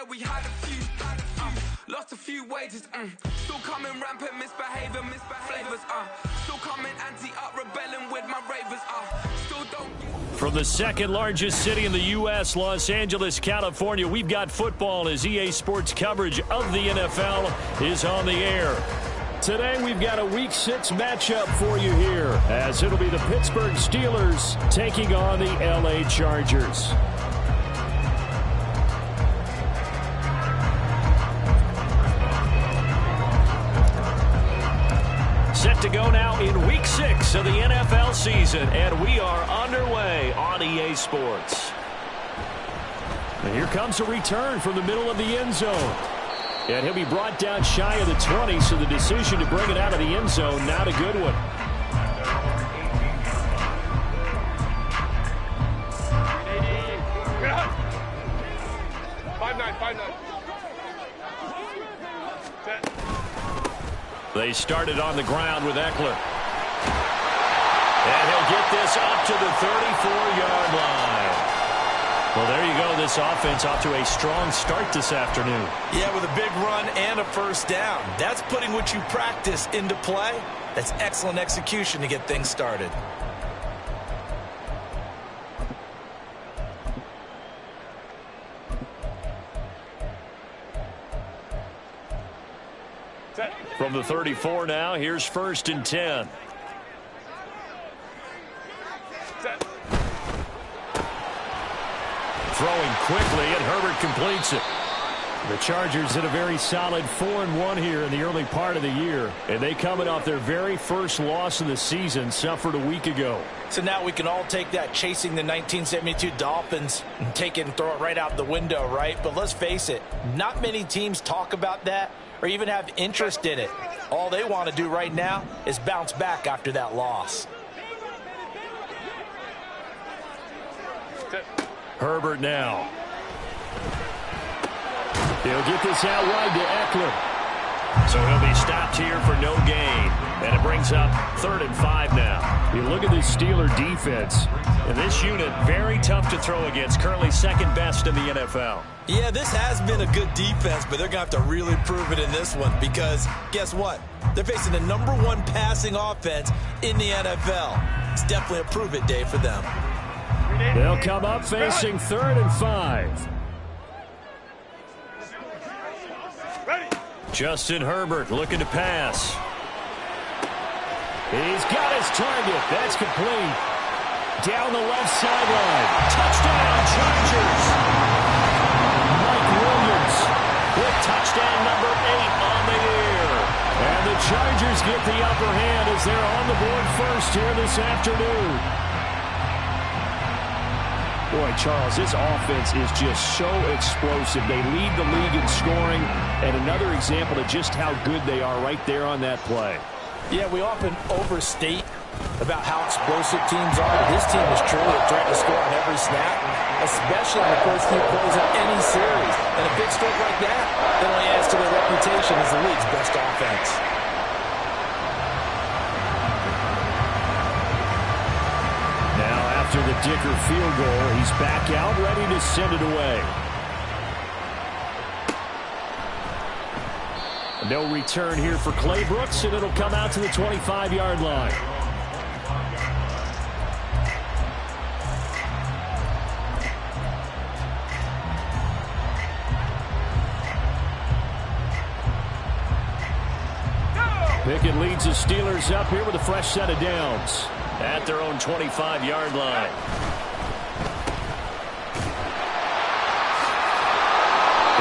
we had a few, lost a few wages, still coming rampant, misbehavior, flavors, still coming anti-up, rebelling with my ravers, still don't. From the second largest city in the U.S., Los Angeles, California, we've got football as EA Sports coverage of the NFL is on the air. Today, we've got a Week 6 matchup for you here, as it'll be the Pittsburgh Steelers taking on the L.A. Chargers. Set to go now in Week 6 of the NFL season, and we are underway on EA Sports. And here comes a return from the middle of the end zone. And he'll be brought down shy of the 20, so the decision to bring it out of the end zone, not a good one. They started on the ground with Eckler. And he'll get this up to the 34-yard line. Well, there you go. This offense off to a strong start this afternoon. Yeah, with a big run and a first down. That's putting what you practice into play. That's excellent execution to get things started. From the 34 now, here's 1st and 10. Throwing quickly, and Herbert completes it. The Chargers had a very solid 4-1 here in the early part of the year, and they coming off their very first loss of the season, suffered a week ago. So now we can all take that chasing the 1972 Dolphins and take it and throw it right out the window, right? But let's face it, not many teams talk about that or even have interest in it. All they want to do right now is bounce back after that loss. Herbert now. He'll get this out wide to Eckler. So he'll be stopped here for no gain. And it brings up 3rd and 5 now. You look at this Steeler defense. And this unit, very tough to throw against. Currently 2nd best in the NFL. Yeah, this has been a good defense, but they're going to have to really prove it in this one. Because guess what? They're facing the #1 passing offense in the NFL. It's definitely a prove-it day for them. They'll come up facing 3rd and 5. Justin Herbert looking to pass. He's got his target. That's complete. Down the left sideline. Touchdown, Chargers. Mike Williams with touchdown number 8 on the year. And the Chargers get the upper hand as they're on the board first here this afternoon. Boy, Charles, this offense is just so explosive. They lead the league in scoring, and another example of just how good they are right there on that play. Yeah, we often overstate about how explosive teams are. This team is truly a threat to score on every snap, especially in the first few plays of any series. And a big stroke like that only adds to their reputation as the league's best offense. After the Dicker field goal, he's back out, ready to send it away. No return here for Clay Brooks, and it'll come out to the 25-yard line. Pickett leads the Steelers up here with a fresh set of downs at their own 25-yard line.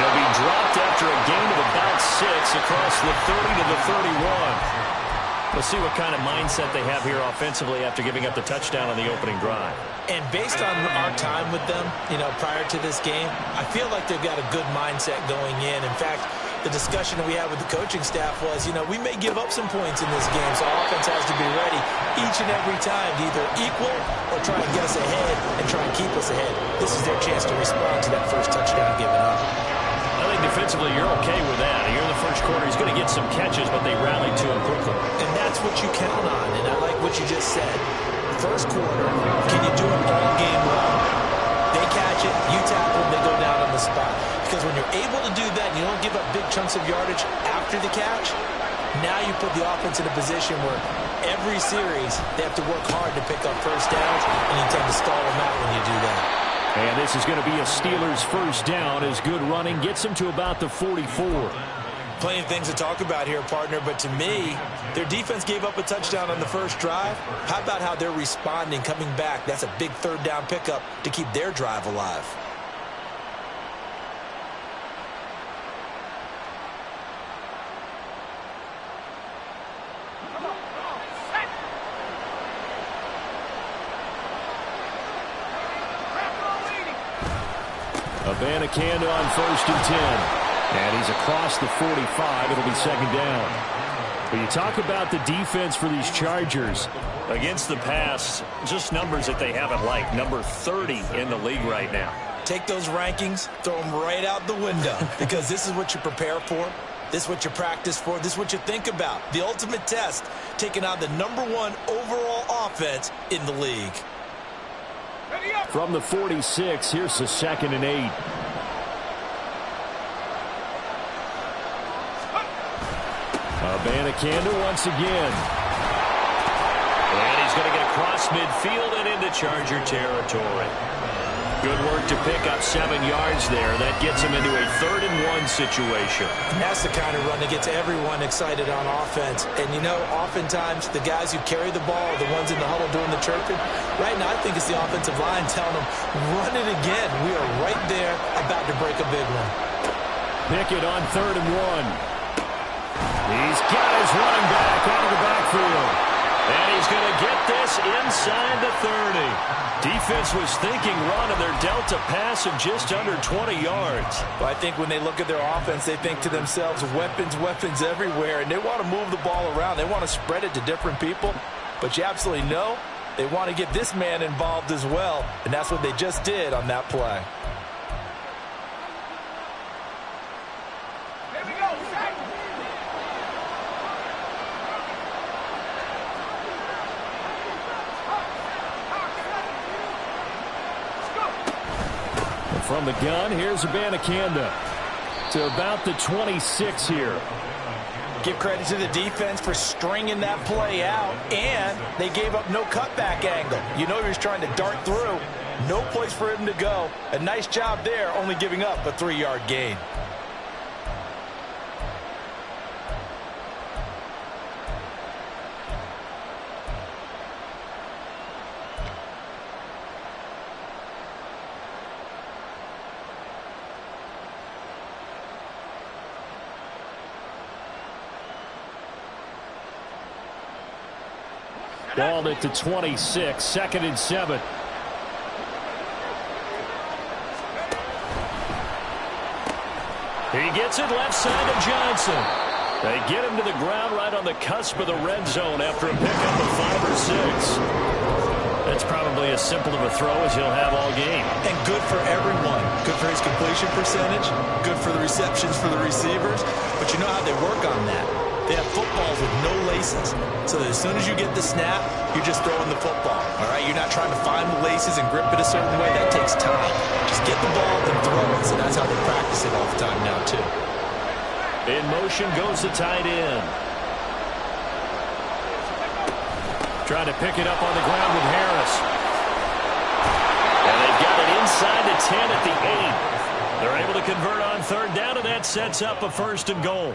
They'll be dropped after a gain of about 6 across the 30 to the 31. We'll see what kind of mindset they have here offensively after giving up the touchdown on the opening drive. And based on our time with them, prior to this game, I feel like they've got a good mindset going in. In fact, the discussion that we had with the coaching staff was, we may give up some points in this game, so offense has to be ready each and every time to either equal or try and get us ahead and try and keep us ahead. This is their chance to respond to that first touchdown given up. I think defensively you're okay with that. Here in the first quarter, he's going to get some catches, but they rallied to him quickly. And that's what you count on, and I like what you just said. First quarter, can you do it all game long? They catch it, you tackle them, they go down on the spot. Because when you're able to do that and you don't give up big chunks of yardage after the catch, now you put the offense in a position where every series they have to work hard to pick up first downs, and you tend to stall them out when you do that. And this is going to be a Steelers first down as good running gets them to about the 44. Plenty of things to talk about here, partner, but to me, their defense gave up a touchdown on the first drive. How about how they're responding, coming back? That's a big third down pickup to keep their drive alive. Abanikanda on 1st and 10. And he's across the 45. It'll be second down. But you talk about the defense for these Chargers. Against the pass, just numbers that they haven't liked. Number 30 in the league right now. Take those rankings, throw them right out the window. Because this is what you prepare for. This is what you practice for. This is what you think about. The ultimate test, taking on the #1 overall offense in the league. From the 46, here's the 2nd and 8. Abanikanda once again. And he's going to get across midfield and into Charger territory. Good work to pick up 7 yards there. That gets him into a 3rd and 1 situation. And that's the kind of run that gets everyone excited on offense. And, you know, oftentimes the guys who carry the ball are the ones in the huddle doing the chirping. Right now, I think it's the offensive line telling them, run it again. We are right there about to break a big one. Pickett on 3rd and 1. He's got his running back out of the backfield. And he's going to get this inside the 30. Defense was thinking run, and they're dealt a pass of just under 20 yards. Well, I think when they look at their offense, they think to themselves, weapons, weapons everywhere, and they want to move the ball around. They want to spread it to different people. But you absolutely know they want to get this man involved as well, and that's what they just did on that play. From the gun, here's Abanikanda to about the 26 here. Give credit to the defense for stringing that play out, and they gave up no cutback angle. You know he was trying to dart through. No place for him to go. A nice job there, only giving up a 3-yard gain. Ball at the 26, 2nd and 7. He gets it left side of Johnson. They get him to the ground right on the cusp of the red zone after a pickup of 5 or 6. That's probably as simple of a throw as he'll have all game. And good for everyone. Good for his completion percentage. Good for the receptions for the receivers. But you know how they work on that. They have footballs with no laces. So that as soon as you get the snap, you're just throwing the football. All right? You're not trying to find the laces and grip it a certain way. That takes time. Just get the ball and throw it. So that's how they practice it all the time now, too. In motion goes the tight end. Trying to pick it up on the ground with Harris. And they've got it inside the 10 at the 8. They're able to convert on 3rd down, and that sets up a 1st and goal.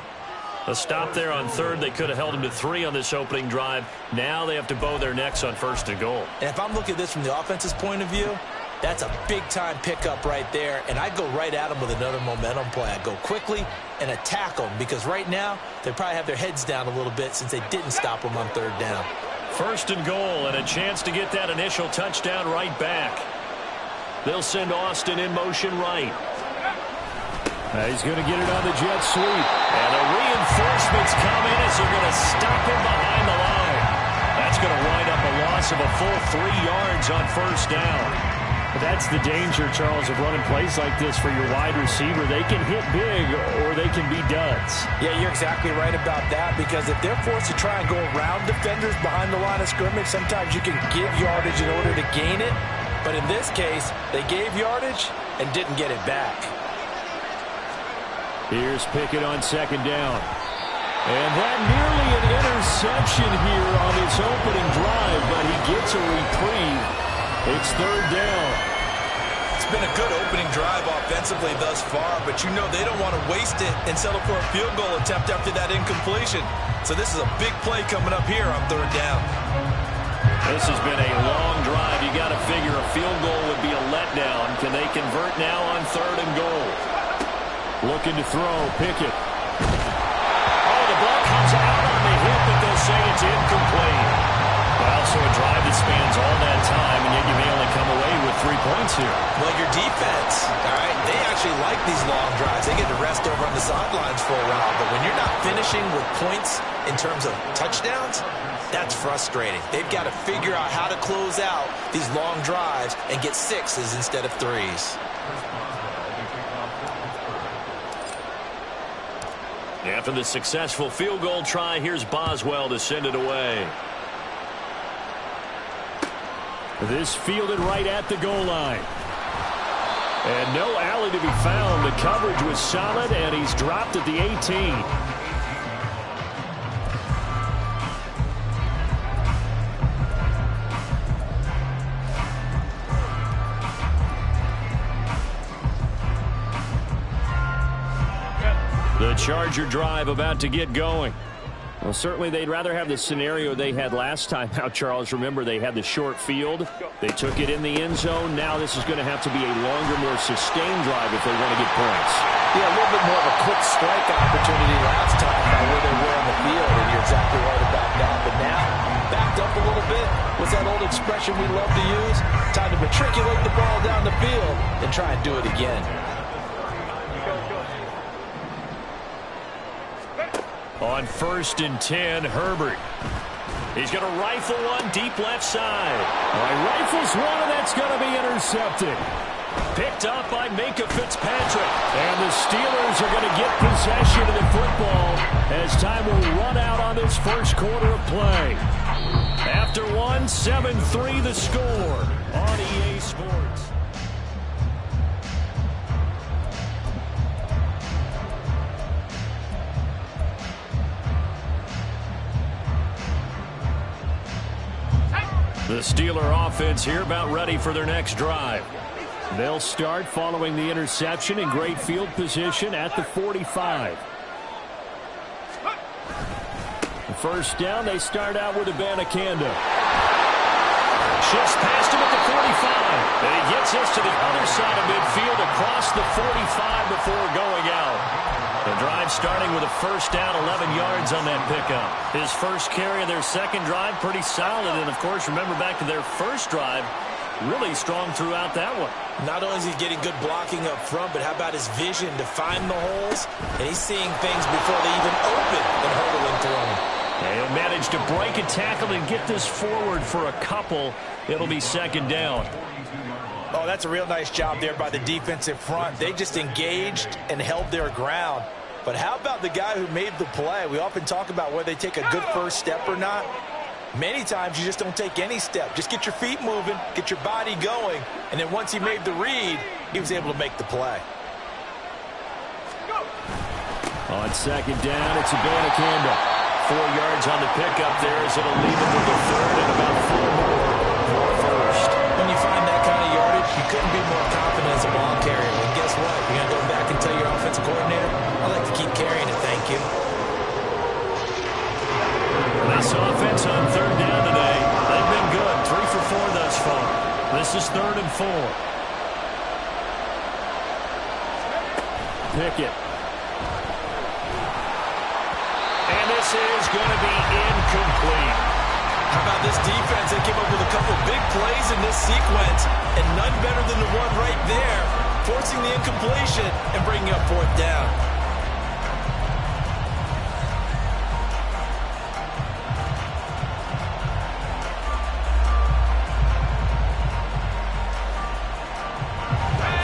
A stop there on 3rd. They could have held him to 3 on this opening drive. Now they have to bow their necks on 1st and goal. And if I'm looking at this from the offense's point of view, that's a big-time pickup right there. And I go right at them with another momentum play. I go quickly and attack them because right now they probably have their heads down a little bit since they didn't stop them on 3rd down. 1st and goal and a chance to get that initial touchdown right back. They'll send Austin in motion right. He's going to get it on the jet sweep. And the reinforcements come in as they're going to stop him behind the line. That's going to wind up a loss of a full 3 yards on 1st down. But that's the danger, Charles, of running plays like this for your wide receiver. They can hit big or they can be duds. Yeah, you're exactly right about that because if they're forced to try and go around defenders behind the line of scrimmage, sometimes you can give yardage in order to gain it. But in this case, they gave yardage and didn't get it back. Here's Pickett on second down. And that nearly an interception here on its opening drive, but he gets a reprieve. It's third down. It's been a good opening drive offensively thus far, but you know they don't want to waste it and settle for a field goal attempt after that incompletion. So this is a big play coming up here on third down. This has been a long drive. You got to figure a field goal would be a letdown. Can they convert now on third and goal? Looking to throw, Pickett. The ball comes out on the hip, but they'll say it's incomplete. Well, so a drive that spans all that time, and yet you may only come away with 3 points here. Well, your defense, all right, they actually like these long drives. They get to rest over on the sidelines for a while, but when you're not finishing with points in terms of touchdowns, that's frustrating. They've got to figure out how to close out these long drives and get 6s instead of 3s. After the successful field goal try, here's Boswell to send it away. This fielded right at the goal line. And no alley to be found. The coverage was solid, and he's dropped at the 18. The Charger drive about to get going. Well, certainly they'd rather have the scenario they had last time out, Charles. Remember, they had the short field. They took it in the end zone. Now this is going to have to be a longer, more sustained drive if they want to get points. Yeah, a little bit more of a quick strike opportunity last time by where they were on the field, and you're exactly right about that. But now, backed up a little bit, what's that old expression we love to use? Time to matriculate the ball down the field and try and do it again. On 1st and 10, Herbert. He's going to rifle one deep left side. Rifles one, and that's going to be intercepted. Picked up by Minka Fitzpatrick. And the Steelers are going to get possession of the football as time will run out on this first quarter of play. After one, 7-3 the score on EA Sports. The Steeler offense here about ready for their next drive. They'll start following the interception in great field position at the 45. The first down, they start out with Abanikanda. Shifts past him at the 45. And he gets us to the other side of midfield across the 45 before going out. The drive starting with a first down, 11 yards on that pickup. His first carry of their second drive, pretty solid. And, of course, remember back to their first drive, really strong throughout that one. Not only is he getting good blocking up front, but how about his vision to find the holes? And he's seeing things before they even open and hurdling through them. And he'll manage to break a tackle and get this forward for a couple. It'll be second down. Oh, that's a real nice job there by the defensive front. They just engaged and held their ground. But how about the guy who made the play? We often talk about whether they take a good first step or not. Many times you just don't take any step. Just get your feet moving, get your body going, and then once he made the read, he was able to make the play. On second down, it's Abanikanda. 4 yards on the pickup there as it'll lead him to the third and about 4 more for first. When you find that kind of yardage, you couldn't be more confident as a ball carrier. And guess what? You're going to go back and tell your offensive coordinator, I like to keep carrying it, thank you. This offense on third down today, they've been good. 3 for 4 thus far. This is 3rd and 4. Pickett. And this is going to be incomplete. How about this defense? They came up with a couple big plays in this sequence, and none better than the one right there, forcing the incompletion and bringing up 4th down.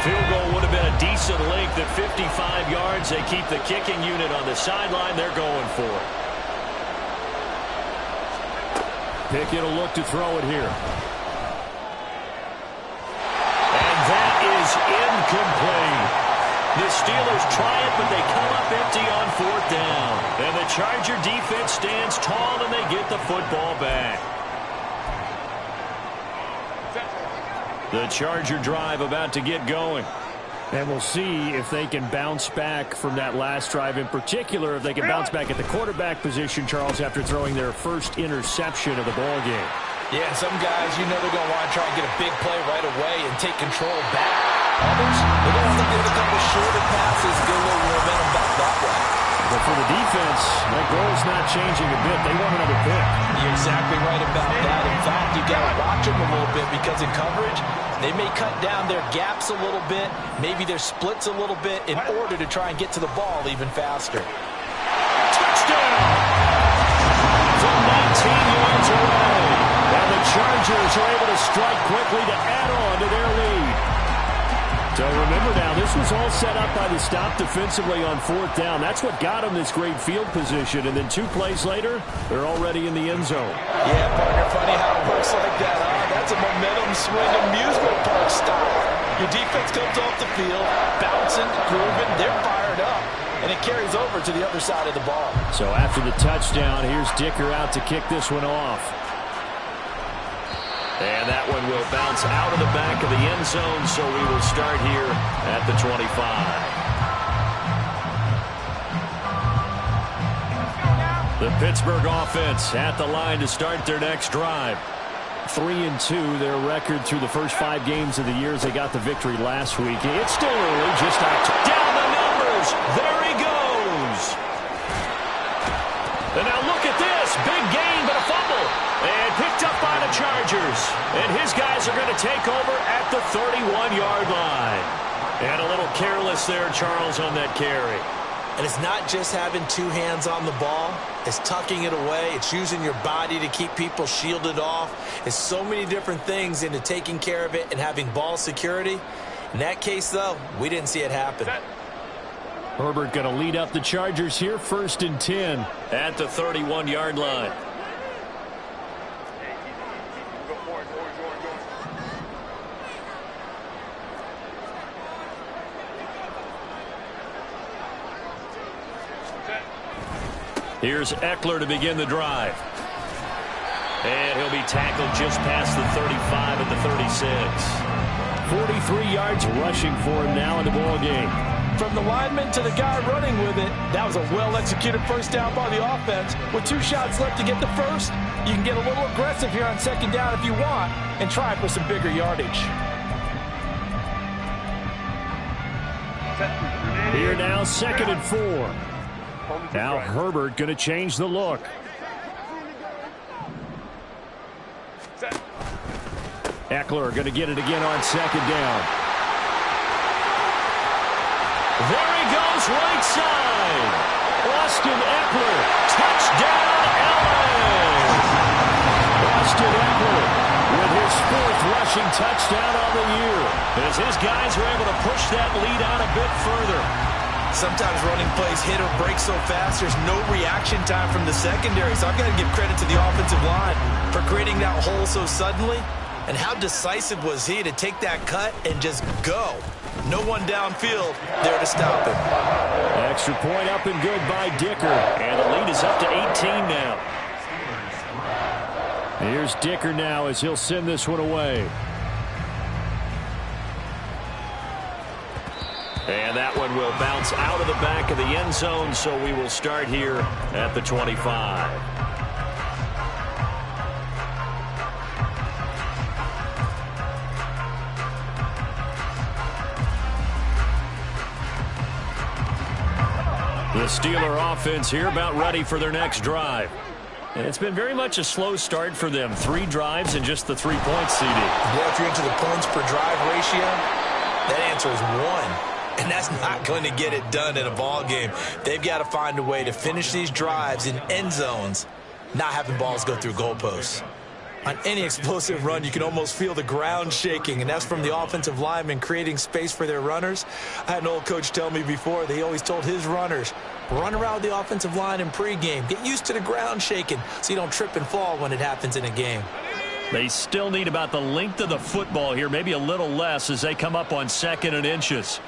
Field goal would have been a decent length at 55 yards. They keep the kicking unit on the sideline. They're going for it. Pickett will look to throw it here. And that is incomplete. The Steelers try it, but they come up empty on 4th down. And the Charger defense stands tall, and they get the football back. The Charger drive about to get going. And we'll see if they can bounce back from that last drive. In particular, if they can bounce back at the quarterback position, Charles, after throwing their first interception of the ball game. Yeah, some guys, you know they're going to want to try and get a big play right away and take control back. Others, they're going to want to get a couple shorter passes, get a little momentum back that way. But for the defense, that goal's not changing a bit. They want another pick. You're exactly right about that. In fact, you've got to watch them a little bit because in coverage, they may cut down their gaps a little bit, maybe their splits a little bit in order to try and get to the ball even faster. Touchdown! From 19 yards away. And the Chargers are able to strike quickly to add on to their lead. So remember now, this was all set up by the stop defensively on 4th down. That's what got them this great field position. And then 2 plays later, they're already in the end zone. Yeah, partner, funny how it works like that, huh? That's a momentum swing amusement park style. Your defense comes off the field, bouncing, grooving, they're fired up. And it carries over to the other side of the ball. So after the touchdown, here's Dicker out to kick this one off. And that one will bounce out of the back of the end zone, so we will start here at the 25. The Pittsburgh offense at the line to start their next drive. 3-2, their record through the first 5 games of the year as they got the victory last week. It's still early, just down the numbers. There he goes. And now look at this. Big gain, but a fumble. And picked up by the Chargers. And his guys are going to take over at the 31-yard line. And a little careless there, Charles, on that carry. And it's not just having 2 hands on the ball. It's tucking it away. It's using your body to keep people shielded off. It's so many different things into taking care of it and having ball security. In that case, though, we didn't see it happen. Herbert going to lead up the Chargers here, 1st and 10. At the 31-yard line. Here's Eckler to begin the drive. And he'll be tackled just past the 35 at the 36. 43 yards rushing for him now in the ball game. From the lineman to the guy running with it, that was a well-executed first down by the offense. With 2 shots left to get the first, you can get a little aggressive here on 2nd down if you want and try for some bigger yardage. Here now, 2nd and 4. Now Herbert going to change the look. Eckler going to get it again on 2nd down. There he goes, right side. Austin Eckler, touchdown, LA. Austin Eckler with his 4th rushing touchdown of the year, as his guys are able to push that lead out a bit further. Sometimes running plays hit or break so fast, there's no reaction time from the secondary. So I've got to give credit to the offensive line for creating that hole so suddenly. And how decisive was he to take that cut and just go? No one downfield there to stop him. Extra point up and good by Dicker. And the lead is up to 18 now. Here's Dicker now as he'll send this one away. And that one will bounce out of the back of the end zone, so we will start here at the 25. The Steeler offense here about ready for their next drive. And it's been very much a slow start for them. 3 drives and just the 3 points, CD. Yeah, if you're into the points per drive ratio, that answer is 1. And that's not going to get it done in a ball game. They've got to find a way to finish these drives in end zones, not having balls go through goalposts. On any explosive run, you can almost feel the ground shaking, and that's from the offensive linemen creating space for their runners. I had an old coach tell me before, they always told his runners, run around the offensive line in pregame. Get used to the ground shaking so you don't trip and fall when it happens in a game. They still need about the length of the football here, maybe a little less as they come up on 2nd and inches.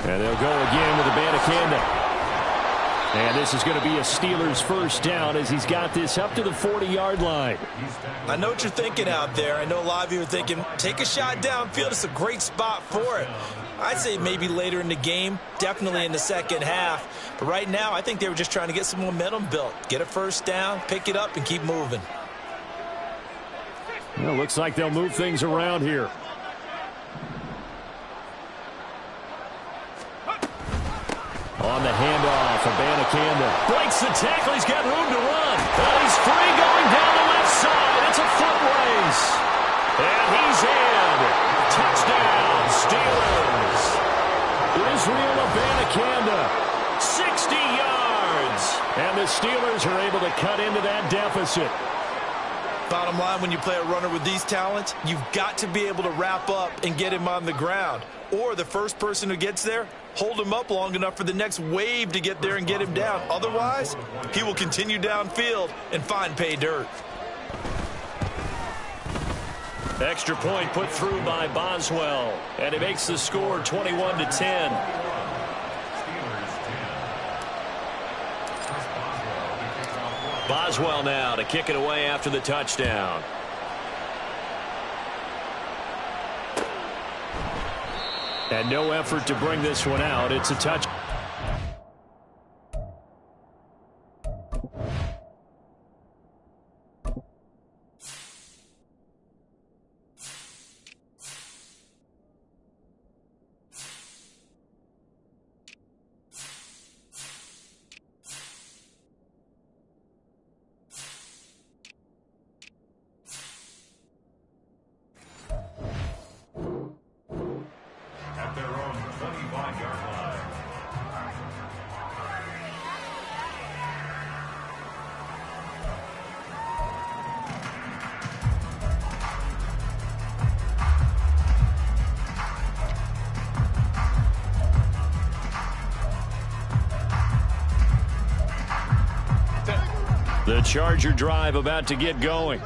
And they'll go again with Abanikanda. And this is going to be a Steelers first down as he's got this up to the 40-yard line. I know what you're thinking out there. I know a lot of you are thinking, take a shot downfield. It's a great spot for it. I'd say maybe later in the game, definitely in the second half. But right now, I think they were just trying to get some momentum built. Get a first down, pick it up, and keep moving. Well, looks like they'll move things around here. On the handoff, Abanikanda breaks the tackle. He's got room to run. And he's free going down the left side. It's a foot race. And he's in. Touchdown, Steelers. Israel Abanikanda, 60 yards. And the Steelers are able to cut into that deficit. Bottom line, when you play a runner with these talents, you've got to be able to wrap up and get him on the ground. Or the first person who gets there, hold him up long enough for the next wave to get there and get him down. Otherwise, he will continue downfield and find pay dirt. Extra point put through by Boswell. And it makes the score 21-10. Boswell now to kick it away after the touchdown. And no effort to bring this one out. It's a touch. The Charger drive about to get going.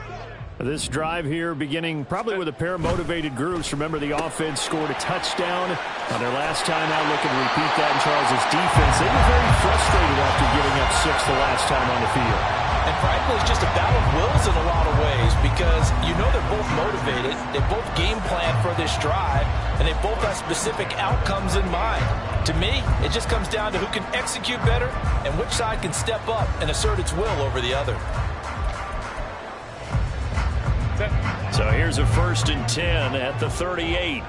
This drive here beginning probably with a pair of motivated groups. Remember, the offense scored a touchdown on their last time out, looking to repeat that in Charles' defense. They were very frustrated after giving up 6 the last time on the field. And frankly, it's just a battle of wills in a lot of ways because you know they're both motivated. They both game plan for this drive, and they both have specific outcomes in mind. To me, it just comes down to who can execute better and which side can step up and assert its will over the other. So here's a 1st and 10 at the 38.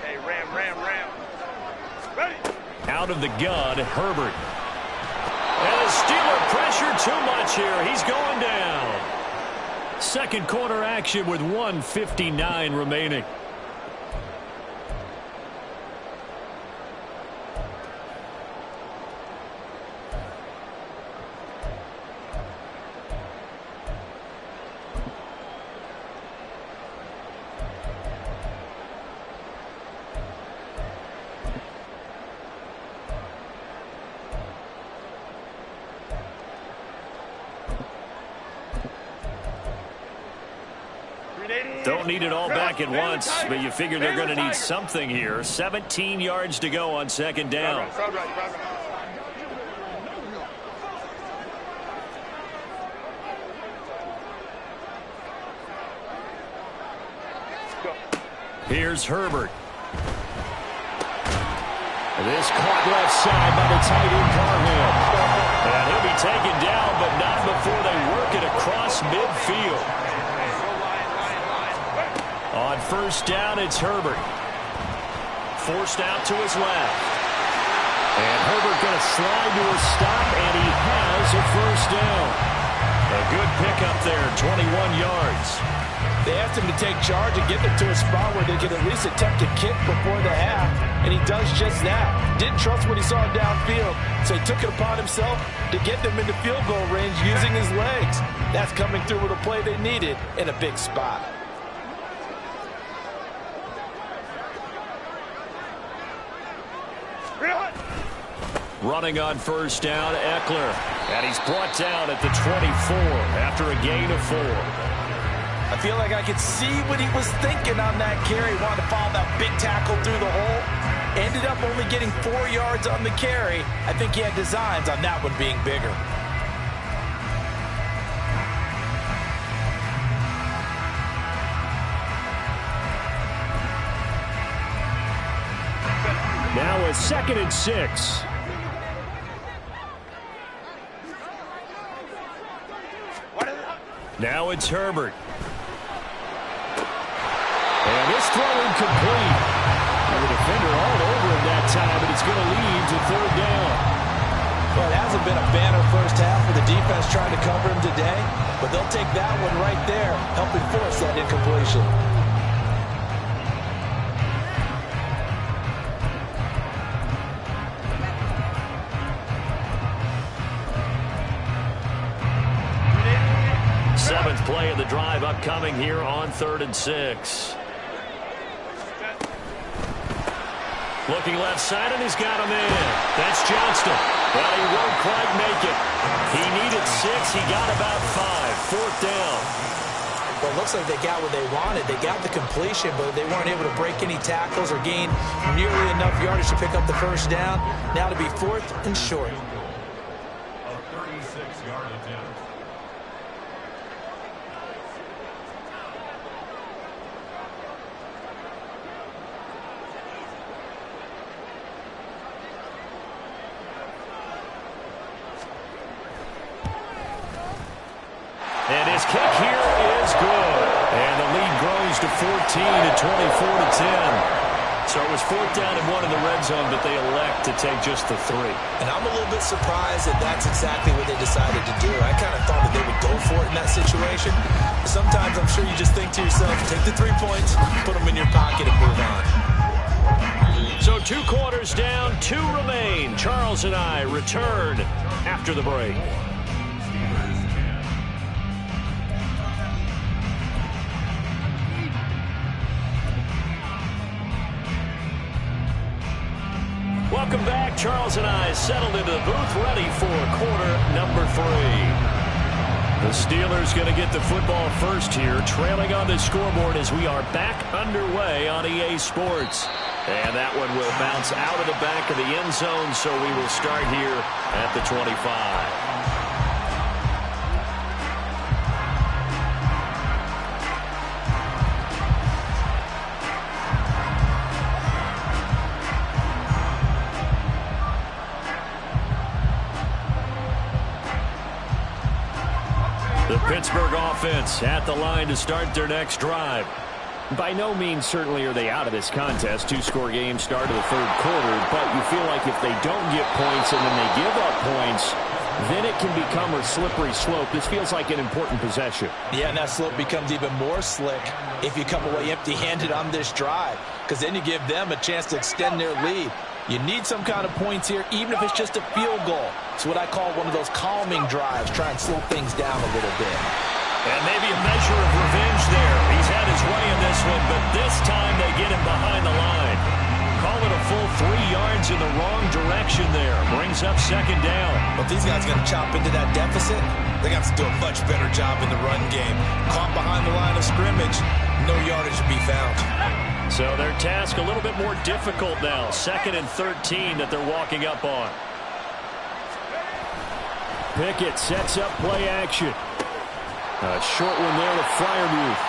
Hey, Ram. Ready? Out of the gun, Herbert. And the Steeler pressure too much here. He's going down. Second quarter action with 1:59 remaining. Don't need it all back at once, but you figure they're going to need something here. 17 yards to go on 2nd down. Here's Herbert. This caught left side by the tight end Carhill. And he'll be taken down, but not before they work it across midfield. On 1st down, it's Herbert. Forced out to his left. And Herbert going to slide to a stop, and he has a 1st down. A good pickup there, 21 yards. They asked him to take charge and get them to a spot where they could at least attempt a kick before the half, and he does just that. Didn't trust what he saw downfield, so he took it upon himself to get them into field goal range using his legs. That's coming through with a play they needed in a big spot. Running on 1st down, Eckler. And he's brought down at the 24 after a gain of 4. I feel like I could see what he was thinking on that carry. Wanted to follow that big tackle through the hole. Ended up only getting 4 yards on the carry. I think he had designs on that one being bigger. Now a 2nd and 6. Now it's Herbert. And this throw incomplete. The defender all over him that time, but it's going to lead to 3rd down. Well, it hasn't been a banner first half for the defense trying to cover him today, but they'll take that one right there, helping force that incompletion. Seventh play of the drive upcoming here on 3rd and 6. Looking left side, and he's got him in. That's Johnston. Well, he won't quite make it. He needed 6. He got about 5. 4th down. Well, it looks like they got what they wanted. They got the completion, but they weren't able to break any tackles or gain nearly enough yardage to pick up the 1st down. Now to be 4th and short. A 36-yard attempt. And his kick here is good. And the lead grows to 14 at 24-10. So it was 4th down and 1 in the red zone, but they elect to take just the 3. And I'm a little bit surprised that that's exactly what they decided to do. I kind of thought that they would go for it in that situation. Sometimes I'm sure you just think to yourself, take the 3 points, put them in your pocket, and move on. So 2 quarters down, 2 remain. Charles and I return after the break. Welcome back. Charles and I settled into the booth, ready for quarter number 3. The Steelers going to get the football first here, trailing on the scoreboard as we are back underway on EA Sports. And that one will bounce out of the back of the end zone, so we will start here at the 25. The Pittsburgh offense at the line to start their next drive. By no means certainly are they out of this contest. 2-score game start of the 3rd quarter, but you feel like if they don't get points and then they give up points, then it can become a slippery slope. This feels like an important possession. Yeah, and that slope becomes even more slick if you come away empty-handed on this drive, because then you give them a chance to extend their lead. You need some kind of points here, even if it's just a field goal. It's what I call one of those calming drives, try and slow things down a little bit. And maybe a measure of revenge there. He's had his way in this one, but this time they get him behind the line. Call it a full 3 yards in the wrong direction there. Brings up 2nd down. But these guys are going to chop into that deficit. They got to do a much better job in the run game. Caught behind the line of scrimmage, no yardage to be found. So their task a little bit more difficult now. 2nd and 13 that they're walking up on. Pickett sets up play action. A short one there to Freiermuth.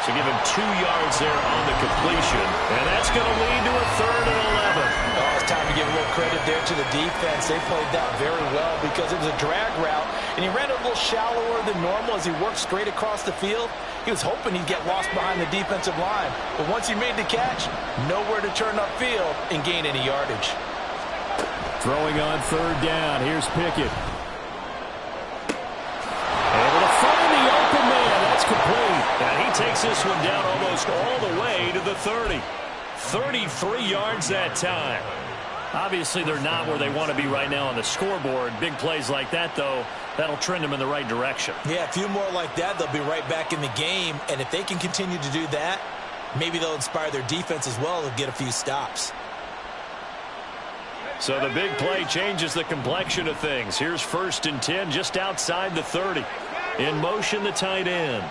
So give him 2 yards there on the completion. And that's going to lead to a 3rd and 11. Oh, it's time to give a little credit there to the defense. They played that very well because it was a drag route, and he ran it a little shallower than normal as he worked straight across the field. He was hoping he'd get lost behind the defensive line. But once he made the catch, nowhere to turn upfield and gain any yardage. Throwing on 3rd down. Here's Pickett. Able to find the open man. That's complete. And he takes this one down almost all the way to the 30. 33 yards that time. Obviously, they're not where they want to be right now on the scoreboard. Big plays like that, though, that'll trend them in the right direction. Yeah, a few more like that, they'll be right back in the game. And if they can continue to do that, maybe they'll inspire their defense as well to get a few stops. So the big play changes the complexion of things. Here's 1st and 10 just outside the 30. In motion, the tight end.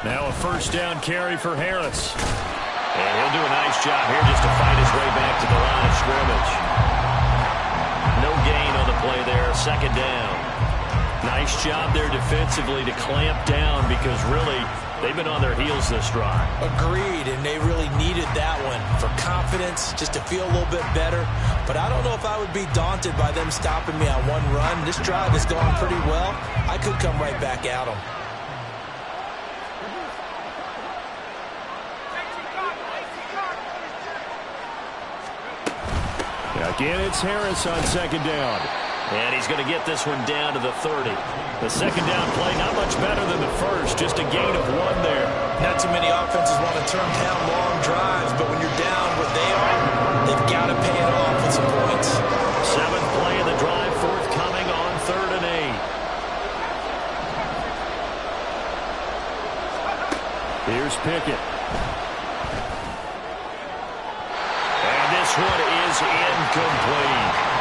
Now a first down carry for Harris. And he'll do a nice job here just to fight his way back to the line of scrimmage. No gain on the play there. Second down. Nice job there defensively to clamp down because really they've been on their heels this drive. Agreed, and they really needed that one for confidence, just to feel a little bit better. But I don't know if I would be daunted by them stopping me on one run. This drive has gone pretty well. I could come right back at them. Again, it's Harris on second down. And he's going to get this one down to the 30. The second down play, not much better than the first. Just a gain of 1 there. Not too many offenses want to turn down long drives, but when you're down where they are, they've got to pay it off with some points. 7th play of the drive, forthcoming on 3rd and 8. Here's Pickett. And this one is incomplete.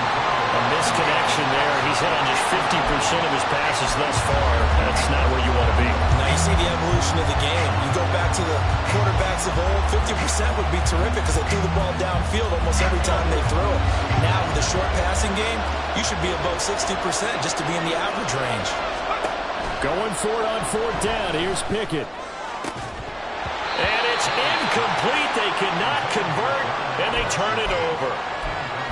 A misconnection there. He's hit on just 50% of his passes thus far. That's not where you want to be. Now you see the evolution of the game. You go back to the quarterbacks of old, 50% would be terrific because they threw the ball downfield almost every time they threw it. Now with the short passing game, you should be above 60% just to be in the average range. Going for it on 4th down. Here's Pickett. And it's incomplete. They cannot convert, and they turn it over.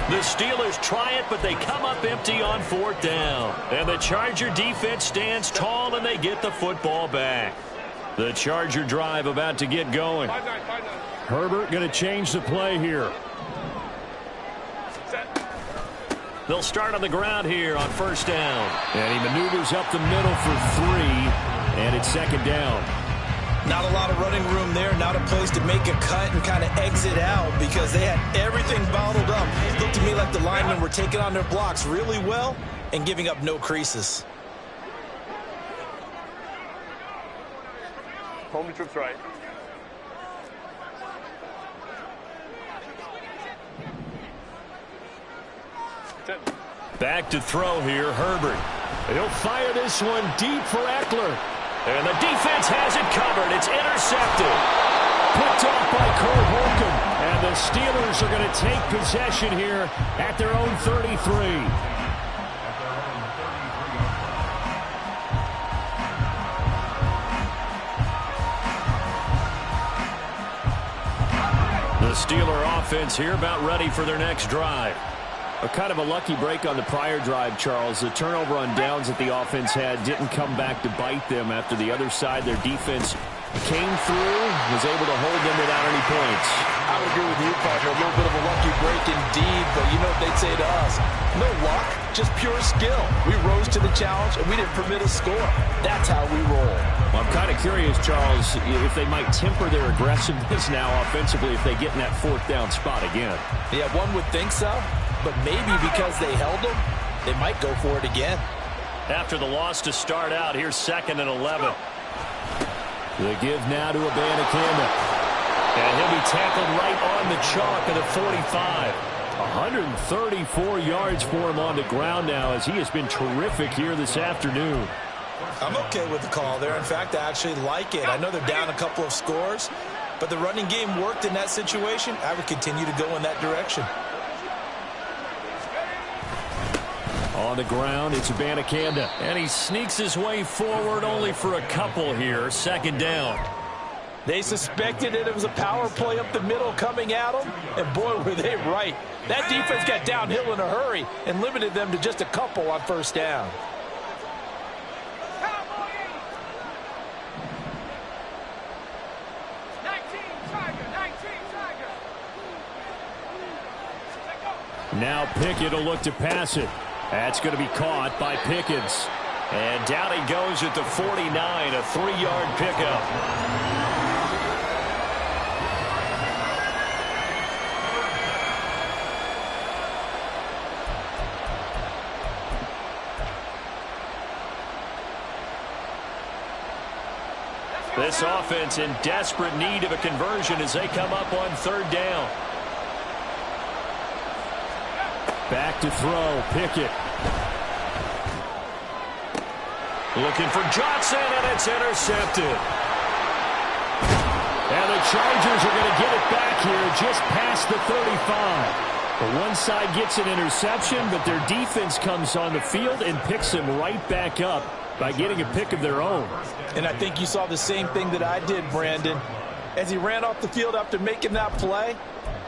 The Steelers try it, but they come up empty on 4th down. And the Charger defense stands tall, and they get the football back. The Charger drive about to get going. Herbert going to change the play here. They'll start on the ground here on 1st down. And he maneuvers up the middle for 3, and it's 2nd down. Not a lot of running room there, not a place to make a cut and kind of exit out because they had everything bottled up. It looked to me like the linemen were taking on their blocks really well and giving up no creases. Home troops right. Back to throw here, Herbert. He'll fire this one deep for Eckler. And the defense has it covered. It's intercepted. Picked off by Cole Holcomb. And the Steelers are going to take possession here at their own 33. The Steeler offense here about ready for their next drive. A kind of a lucky break on the prior drive, Charles. The turnover on downs that the offense had didn't come back to bite them after the other side. Their defense came through, was able to hold them without any points. I would agree with you, partner. A little bit of a lucky break indeed, but you know what they'd say to us? No luck, just pure skill. We rose to the challenge, and we didn't permit a score. That's how we roll. Well, I'm kind of curious, Charles, if they might temper their aggressiveness now offensively if they get in that 4th down spot again. Yeah, one would think so. But maybe because they held them, they might go for it again. After the loss to start out, here's 2nd and 11. The give now to Abanikanda. And he'll be tackled right on the chalk of the 45. 134 yards for him on the ground now as he has been terrific here this afternoon. I'm okay with the call there. In fact, I actually like it. I know they're down a couple of scores, but the running game worked in that situation. I would continue to go in that direction. On the ground, it's Abanikanda. And he sneaks his way forward only for a couple here. 2nd down. They suspected it was a power play up the middle coming at them, and boy, were they right. That defense got downhill in a hurry and limited them to just a couple on 1st down. Now Pickett will look to pass it. That's going to be caught by Pickens. And down he goes at the 49, a 3-yard pickup. This offense in desperate need of a conversion as they come up on 3rd down. Back to throw, Pickett. Looking for Johnson, and it's intercepted. the Chargers are going to get it back here just past the 35. Well, one side gets an interception, but their defense comes on the field and picks them right back up by getting a pick of their own. And I think you saw the same thing that I did, Brandon. As he ran off the field after making that play,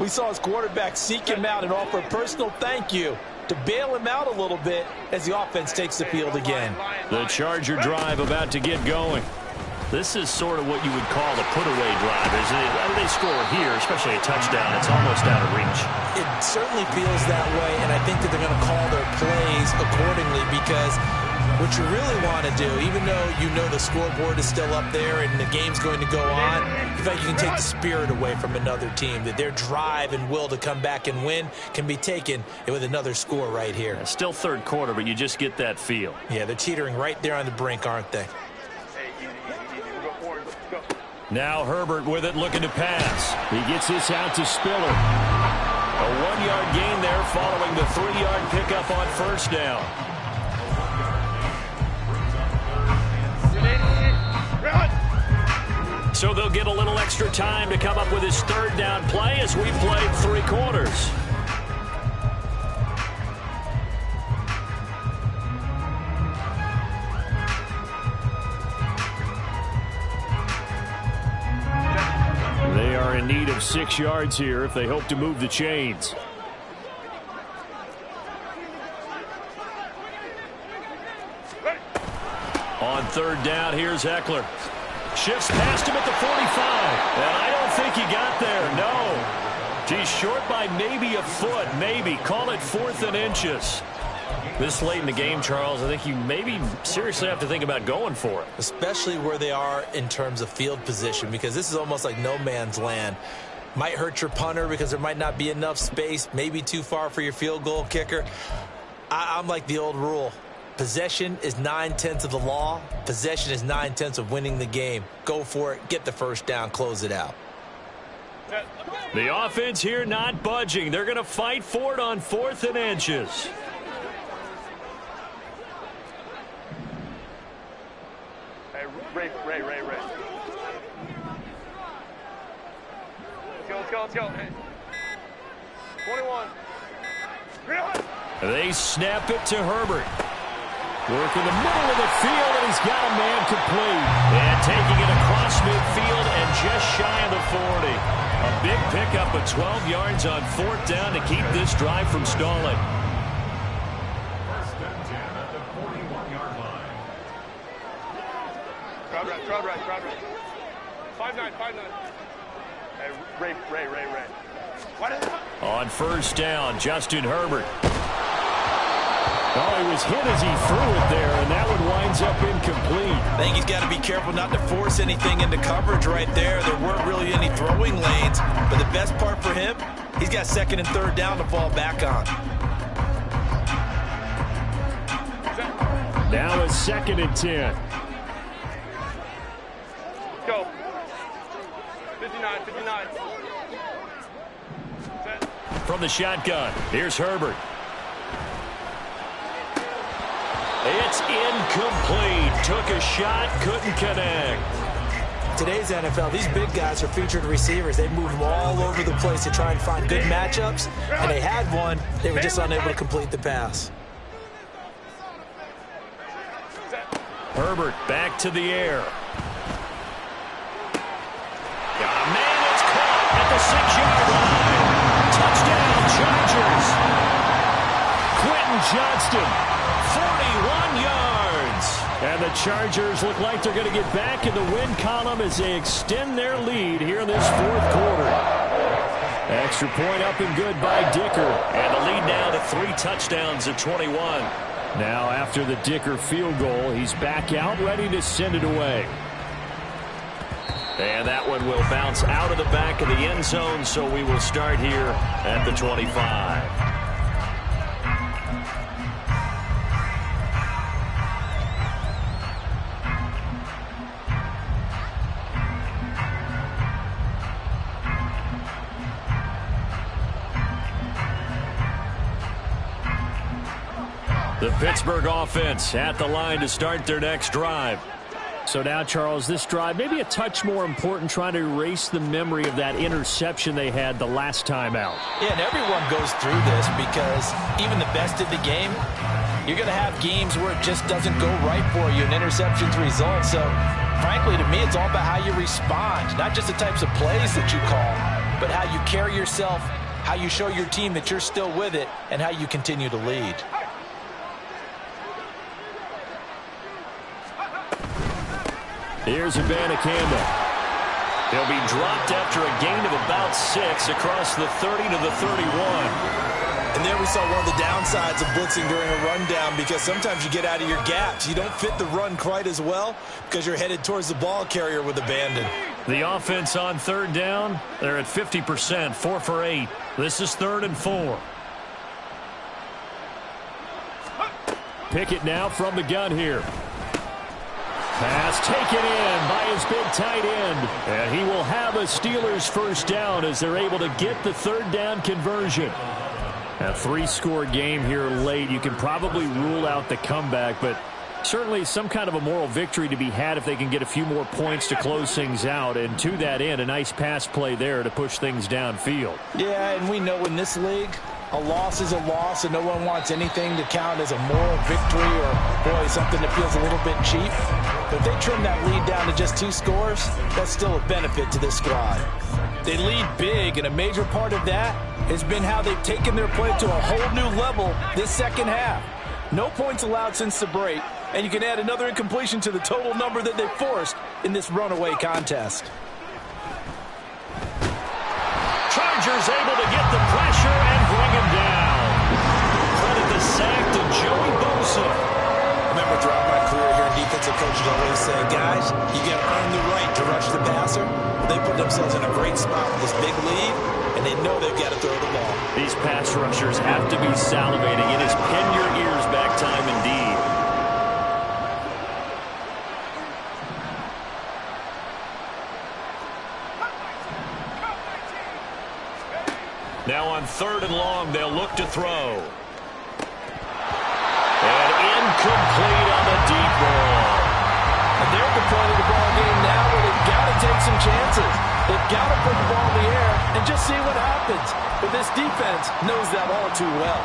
we saw his quarterback seek him out and offer a personal thank you to bail him out a little bit as the offense takes the field again. The Charger drive about to get going. This is sort of what you would call a put-away drive, isn't it? I mean, they score here, especially a touchdown. It's almost out of reach. It certainly feels that way, and I think that they're going to call their plays accordingly because what you really want to do, even though you know the scoreboard is still up there and the game's going to go on, in fact, you can take the spirit away from another team, that their drive and will to come back and win can be taken with another score right here. Yeah, still third quarter, but you just get that feel. Yeah, they're teetering right there on the brink, aren't they? Now Herbert with it, looking to pass. He gets this out to Spiller. A 1-yard gain there following the 3-yard pickup on first down. So they'll get a little extra time to come up with his third down play as we played 3 quarters. They are in need of 6 yards here if they hope to move the chains. On third down, here's Eckler. Shifts past him at the 45. And I don't think he got there, no. He's short by maybe a foot, maybe. Call it 4th and inches. This late in the game, Charles, I think you maybe seriously have to think about going for it. Especially where they are in terms of field position, because this is almost like no man's land. Might hurt your punter because there might not be enough space, maybe too far for your field goal kicker. I'm like the old rule. Possession is 9/10 of the law. Possession is 9/10 of winning the game. Go for it. Get the first down. Close it out. The offense here not budging. They're going to fight for it on 4th and inches. Hey, Ray. Let's go. Hey. 21. They snap it to Herbert. Work in the middle of the field, and he's got a man complete. And taking it across midfield and just shy of the 40. A big pickup of 12 yards on 4th down to keep this drive from stalling. First and 10 at the 41-yard line. Crowd right. 5-9. Hey, Ray. What is it? On first down, Justin Herbert. Oh, he was hit as he threw it there, and that one winds up incomplete. I think he's got to be careful not to force anything into coverage right there. There weren't really any throwing lanes, but the best part for him, he's got 2nd and 3rd down to fall back on. Now it's 2nd and 10. Go. 59. Set. From the shotgun, here's Herbert. It's incomplete. Took a shot, couldn't connect. Today's NFL, these big guys are featured receivers. They move them all over the place to try and find good matchups, and they had one. They were just unable to complete the pass. Herbert back to the air. Man, it's caught at the 6-yard line. Touchdown, Chargers. Quentin Johnston. 41 yards. And the Chargers look like they're going to get back in the win column as they extend their lead here in this 4th quarter. Extra point up and good by Dicker. And the lead now to 3 touchdowns at 21. Now after the Dicker field goal, he's back out ready to send it away. And that one will bounce out of the back of the end zone, so we will start here at the 25. The Pittsburgh offense at the line to start their next drive. So now, Charles, this drive maybe a touch more important, trying to erase the memory of that interception they had the last time out. Yeah, and everyone goes through this because even the best of the game, you're going to have games where it just doesn't go right for you, and interceptions result. So, frankly, to me, it's all about how you respond, not just the types of plays that you call, but how you carry yourself, how you show your team that you're still with it, and how you continue to lead. Here's Campbell. He'll be dropped after a gain of about 6 across the 30 to the 31. And there we saw one of the downsides of blitzing during a rundown, because sometimes you get out of your gaps. You don't fit the run quite as well because you're headed towards the ball carrier with abandon. The offense on third down, they're at 50%, 4 for 8. This is 3rd and 4. Pickett now from the gun here. Pass taken in by his big tight end. And he will have a Steelers first down as they're able to get the 3rd down conversion. A 3-score game here late. You can probably rule out the comeback, but certainly some kind of a moral victory to be had if they can get a few more points to close things out. And to that end, a nice pass play there to push things downfield. Yeah, and we know in this league, a loss is a loss, and no one wants anything to count as a moral victory or, boy, something that feels a little bit cheap. But if they trim that lead down to just 2 scores, that's still a benefit to this squad. They lead big, and a major part of that has been how they've taken their play to a whole new level this second half. No points allowed since the break, and you can add another incompletion to the total number that they forced in this runaway contest. Chargers able to get the pressure and bring him down. Credit the sack to Joey Bosa. I remember throughout my career here, defensive coaches always say, guys, you got to earn the right to rush the passer. They put themselves in a great spot with this big lead, and they know they've got to throw the ball. These pass rushers have to be salivating. It is pin your ears back time indeed. Now on 3rd and long, they'll look to throw. And incomplete on the deep ball. And they're at the point of the ball game now where they've got to take some chances. They've got to put the ball in the air and just see what happens. But this defense knows that all too well.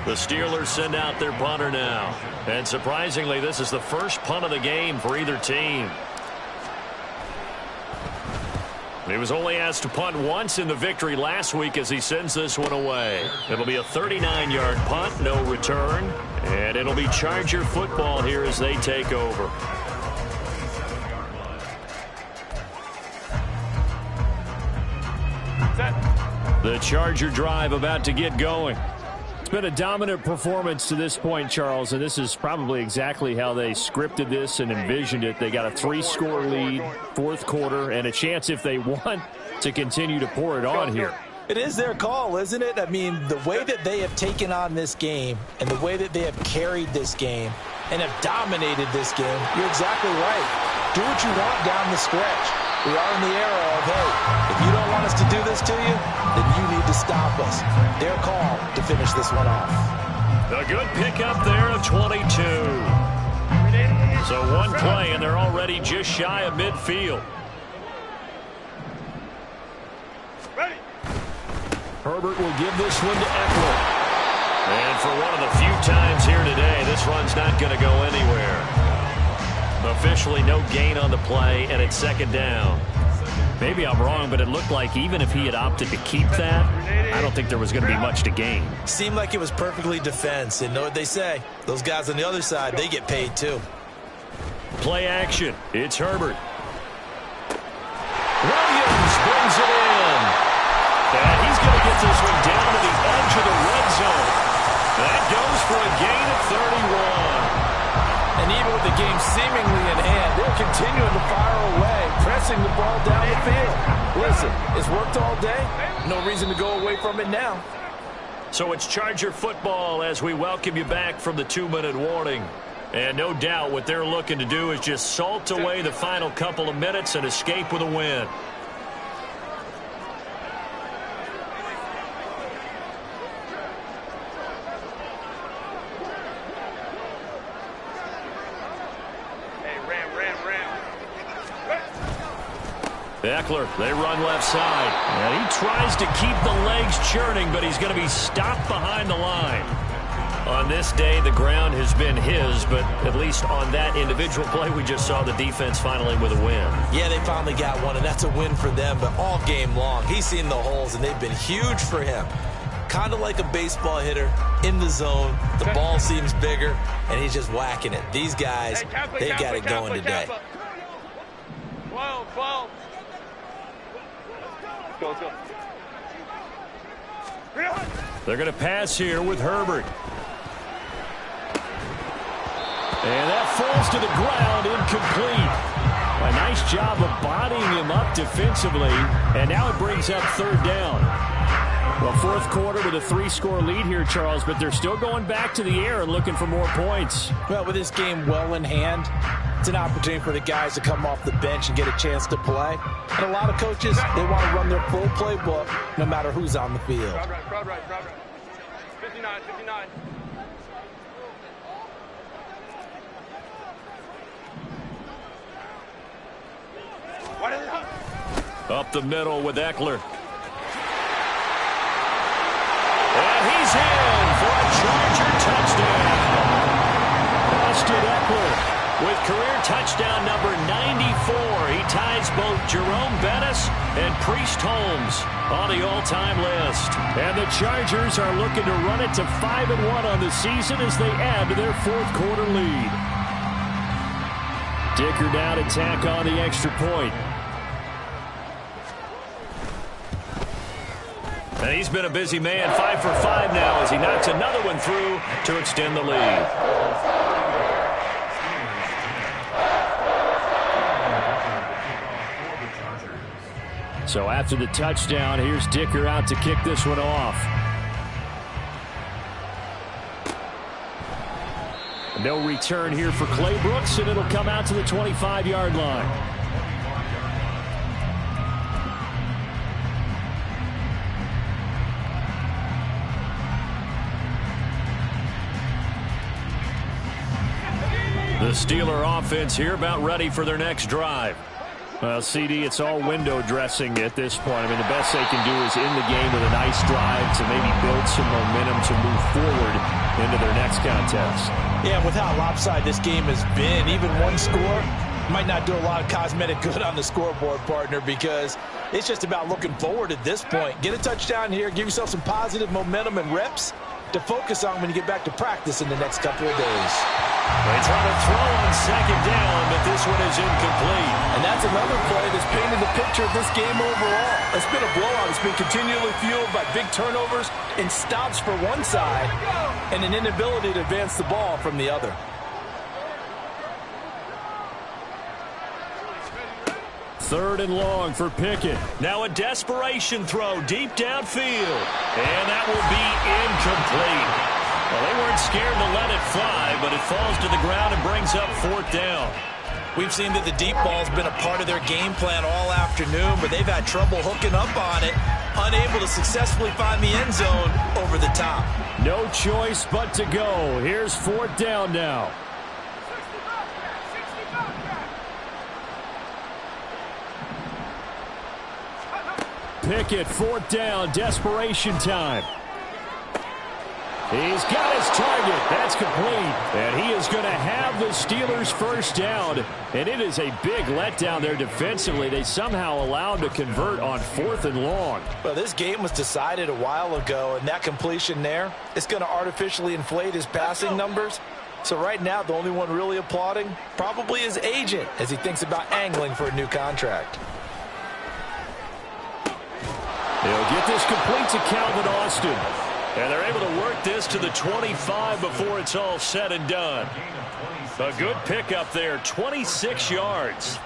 The Steelers send out their punter now. And surprisingly, this is the first punt of the game for either team. He was only asked to punt once in the victory last week as he sends this one away. It'll be a 39-yard punt, no return. And it'll be Charger football here as they take over. The Charger drive about to get going. It's been a dominant performance to this point, Charles, and this is probably exactly how they scripted this and envisioned it. They got a 3-score lead, 4th quarter, and a chance, if they want, to continue to pour it on here. It is their call, isn't it? I mean, the way that they have taken on this game and the way that they have carried this game and have dominated this game, you're exactly right. Do what you want down the stretch. We are in the era of, hey, if you don't want us to do this to you, then you need to stop us. Their call to finish this one off. A good pickup there of 22. So one play, and they're already just shy of midfield. Herbert will give this one to Eckler. And for one of the few times here today, this run's not going to go anywhere. Officially no gain on the play, and it's 2nd down. Maybe I'm wrong, but it looked like even if he had opted to keep that, I don't think there was going to be much to gain. Seemed like it was perfectly defense, and know what they say. Those guys on the other side, they get paid too. Play action. It's Herbert. Williams brings it in. And he's going to get this one down to the edge of the red zone. That goes for a gain of 31. And even with the game seemingly in hand, they're continuing to fire away, pressing the ball down the field. Listen, it's worked all day. No reason to go away from it now. So it's Charger football as we welcome you back from the 2-minute warning. And no doubt what they're looking to do is just salt away the final couple of minutes and escape with a win. Eckler, they run left side. And he tries to keep the legs churning, but he's going to be stopped behind the line. On this day, the ground has been his, but at least on that individual play, we just saw the defense finally with a win. Yeah, they finally got one, and that's a win for them, but all game long, he's seen the holes, and they've been huge for him. Kind of like a baseball hitter in the zone. The ball seems bigger, and he's just whacking it. These guys, they got it going today. 12. Let's go. They're going to pass here with Herbert. And that falls to the ground, incomplete. A nice job of bodying him up defensively, and now it brings up third down. Well, fourth quarter with a 3-score lead here, Charles, but they're still going back to the air and looking for more points. Well, with this game well in hand, it's an opportunity for the guys to come off the bench and get a chance to play. And a lot of coaches, they want to run their full playbook no matter who's on the field. Crowd right. 59. Up the middle with Eckler. And he's in for a Charger touchdown. Austin Eckler with career touchdown number 94. He ties both Jerome Bettis and Priest Holmes on the all-time list. And the Chargers are looking to run it to 5-1 on the season as they add to their fourth quarter lead. Dicker down to tack on the extra point. And he's been a busy man, 5 for 5 now as he knocks another one through to extend the lead. So after the touchdown, here's Dicker out to kick this one off. No return here for Clay Brooks, and it'll come out to the 25-yard line. The Steeler offense here about ready for their next drive. Well, CD, it's all window dressing at this point. I mean, the best they can do is in the game with a nice drive to maybe build some momentum to move forward into their next contest. Yeah, with how lopsided this game has been, even one score might not do a lot of cosmetic good on the scoreboard, partner, because it's just about looking forward at this point. Get a touchdown here, give yourself some positive momentum and reps to focus on when you get back to practice in the next couple of days. They try to throw on second down, but this one is incomplete. And that's another play that's painted the picture of this game overall. It's been a blowout. It's been continually fueled by big turnovers and stops for one side and an inability to advance the ball from the other. Third and long for Pickett. Now a desperation throw deep downfield. And that will be incomplete. Well, they weren't scared to let it fly, but it falls to the ground and brings up fourth down. We've seen that the deep ball's been a part of their game plan all afternoon, but they've had trouble hooking up on it, unable to successfully find the end zone over the top. No choice but to go. Here's fourth down now. Pickett, fourth down, desperation time. He's got his target. That's complete. And he is going to have the Steelers first down. And it is a big letdown there defensively. They somehow allowed to convert on fourth and long. Well, this game was decided a while ago, and that completion there is going to artificially inflate his passing numbers. So right now, the only one really applauding probably his agent as he thinks about angling for a new contract. They'll get this complete to Calvin Austin. And they're able to work this to the 25 before it's all said and done. A good pickup there, 26 yards.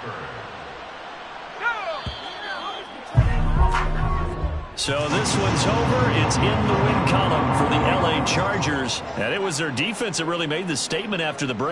So this one's over. It's in the win column for the LA Chargers. And it was their defense that really made the statement after the break.